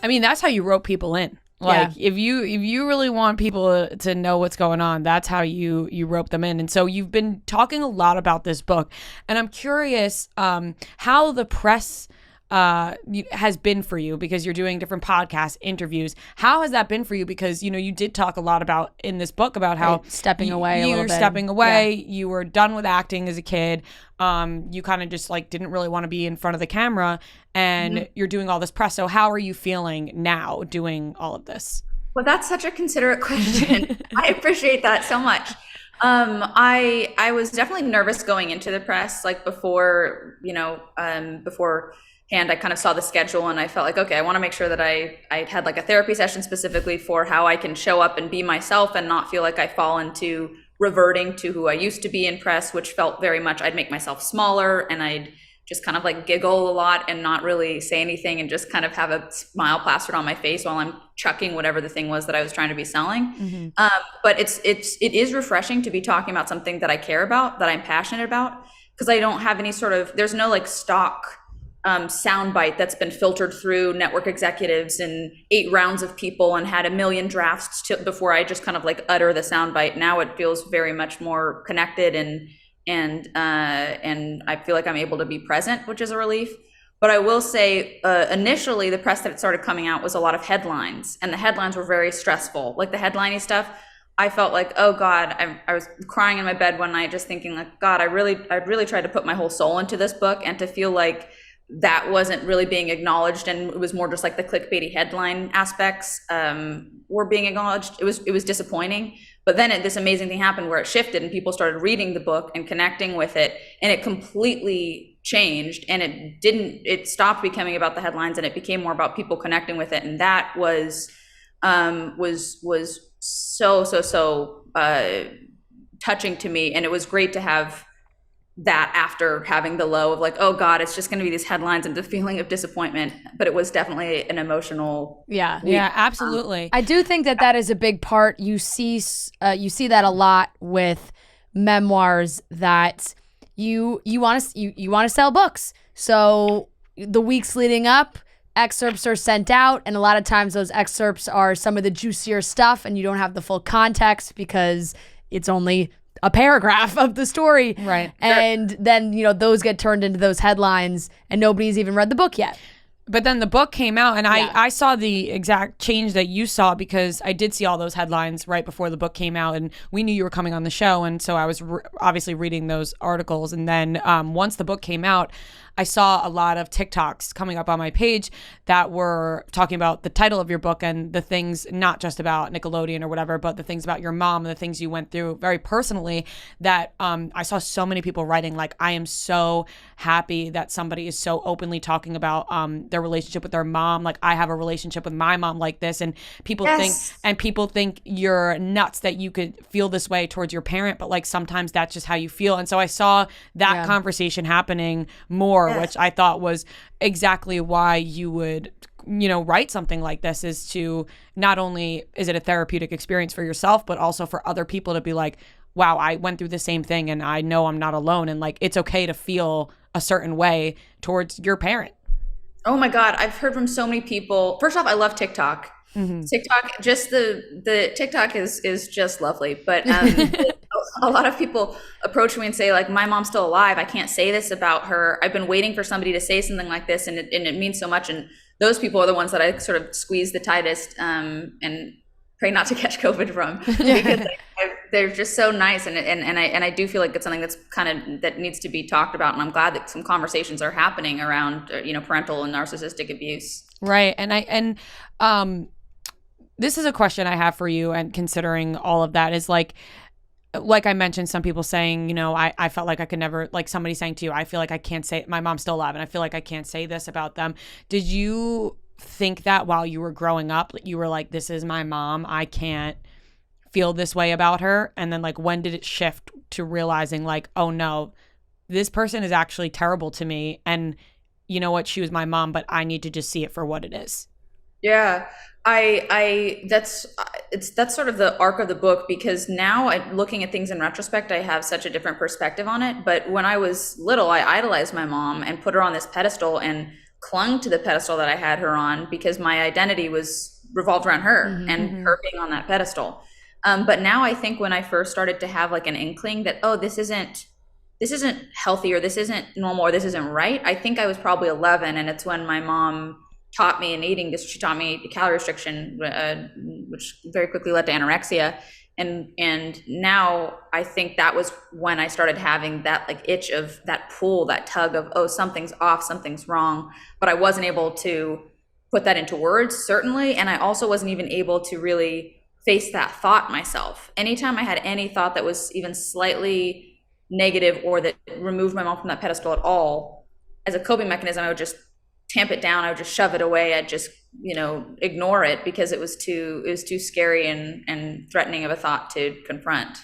I mean, that's how you rope people in. Like if you really want people to know what's going on, that's how you rope them in. And so you've been talking a lot about this book, and I'm curious how the press has been for you, because you're doing different podcasts, interviews. How has that been for you? Because you did talk a lot about in this book about how stepping away a you little were bit. stepping away. You were done with acting as a kid. You kind of just like didn't really want to be in front of the camera, and you're doing all this press. So how are you feeling now doing all of this? Well, that's such a considerate question. I appreciate that so much. I was definitely nervous going into the press, like beforehand. I kind of saw the schedule and I felt like, okay, I want to make sure that I had like a therapy session specifically for how I can show up and be myself and not feel like I fall into reverting to who I used to be in press, which felt very much I'd make myself smaller and I'd just kind of like giggle a lot and not really say anything and just kind of have a smile plastered on my face while I'm chucking whatever the thing was that I was trying to be selling. But it is refreshing to be talking about something that I care about, that I'm passionate about, because I don't have any there's no like stock soundbite that's been filtered through network executives and 8 rounds of people and had a million drafts before I just kind of like utter the soundbite. Now it feels very much more connected and I feel like I'm able to be present, which is a relief. But I will say, initially the press that started coming out was a lot of headlines, and the headlines were very stressful. Like the headliney stuff, I felt like, oh God, I was crying in my bed one night just thinking like, God, I really tried to put my whole soul into this book, and to feel like that wasn't really being acknowledged, and it was more just like the clickbaity headline aspects were being acknowledged. It was disappointing. But then this amazing thing happened where it shifted and people started reading the book and connecting with it, and it completely changed, and it stopped becoming about the headlines and it became more about people connecting with it. And that was so touching to me. And it was great to have that after having the low of like, oh God, it's just going to be these headlines and the feeling of disappointment. But it was definitely an emotional week. Yeah, absolutely. I do think that is a big part. You see that a lot with memoirs, that you want to sell books. So the weeks leading up, excerpts are sent out, and a lot of times those excerpts are some of the juicier stuff, and you don't have the full context because it's only a paragraph of the story. Right. And then, those get turned into those headlines and nobody's even read the book yet. But then the book came out, and I saw the exact change that you saw, because I did see all those headlines right before the book came out, and we knew you were coming on the show, and so I was obviously reading those articles. And then once the book came out, I saw a lot of TikToks coming up on my page that were talking about the title of your book and the things, not just about Nickelodeon or whatever, but the things about your mom and the things you went through very personally, that I saw so many people writing like, I am so happy that somebody is so openly talking about their relationship with their mom. Like, I have a relationship with my mom like this, and people think you're nuts that you could feel this way towards your parent, but like sometimes that's just how you feel. And so I saw that conversation happening more, which I thought was exactly why you would write something like this, is to not only is it a therapeutic experience for yourself, but also for other people to be like, wow, I went through the same thing and I know I'm not alone, and like it's okay to feel a certain way towards your parent. Oh my God, I've heard from so many people. First off, I love TikTok. TikTok, just the TikTok is just lovely. But a lot of people approach me and say like, my mom's still alive. I can't say this about her. I've been waiting for somebody to say something like this, and it means so much. And those people are the ones that I sort of squeeze the tightest and pray not to catch COVID from, because they're just so nice. And I do feel like it's something that's that needs to be talked about. And I'm glad that some conversations are happening around, parental and narcissistic abuse. Right. And this is a question I have for you, and considering all of that, is like I mentioned, some people saying, I felt like I could never, like somebody saying to you, I feel like I can't say, my mom's still alive and I feel like I can't say this about them. Did you think that while you were growing up, you were like, this is my mom, I can't feel this way about her? And then like, when did it shift to realizing like, oh no, this person is actually terrible to me, and you know what, she was my mom, but I need to just see it for what it is? Yeah, that's sort of the arc of the book, because now looking at things in retrospect, I have such a different perspective on it. But when I was little, I idolized my mom and put her on this pedestal and clung to the pedestal that I had her on because my identity was revolved around her and her being on that pedestal. But now I think when I first started to have like an inkling that, oh, this isn't healthy, or this isn't normal, or this isn't right, I think I was probably 11. And it's when my mom taught me she taught me calorie restriction, which very quickly led to anorexia. And now I think that was when I started having that like itch of that pull, that tug of, oh, something's off, something's wrong. But I wasn't able to put that into words, certainly. And I also wasn't even able to really face that thought myself. Anytime I had any thought that was even slightly negative or that removed my mom from that pedestal at all, as a coping mechanism, I would just tamp it down. I would just shove it away. I'd just, ignore it because it was too scary and threatening of a thought to confront.